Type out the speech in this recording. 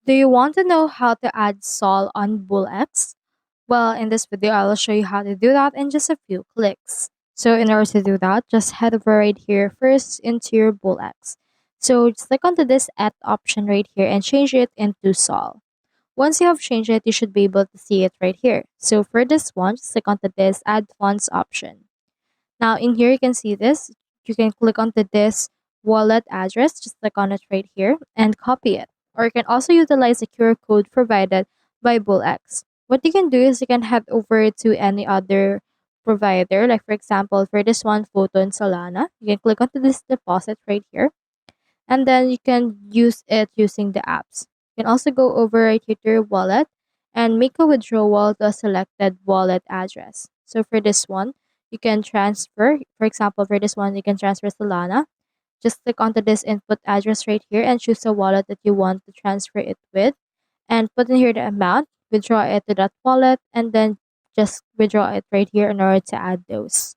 Do you want to know how to add Sol on BullX? Well, in this video, I'll show you how to do that in just a few clicks. So in order to do that, just head over right here first into your BullX. So just click onto this add option right here and change it into Sol. Once you have changed it, you should be able to see it right here. So for this one, just click onto this add fonts option. Now in here, you can see this. You can click onto this wallet address, just click on it right here and copy it. Or you can also utilize the QR code provided by BullX. What you can do is you can head over to any other provider, like for example, for this one, Photo and Solana. You can click onto this deposit right here, and then you can use it using the apps. You can also go over right here to your wallet and make a withdrawal to a selected wallet address. So for this one, you can transfer, for example, for this one, you can transfer Solana. Just click onto this input address right here and choose a wallet that you want to transfer it with, and put in here the amount, withdraw it to that wallet, and then just withdraw it right here in order to add those.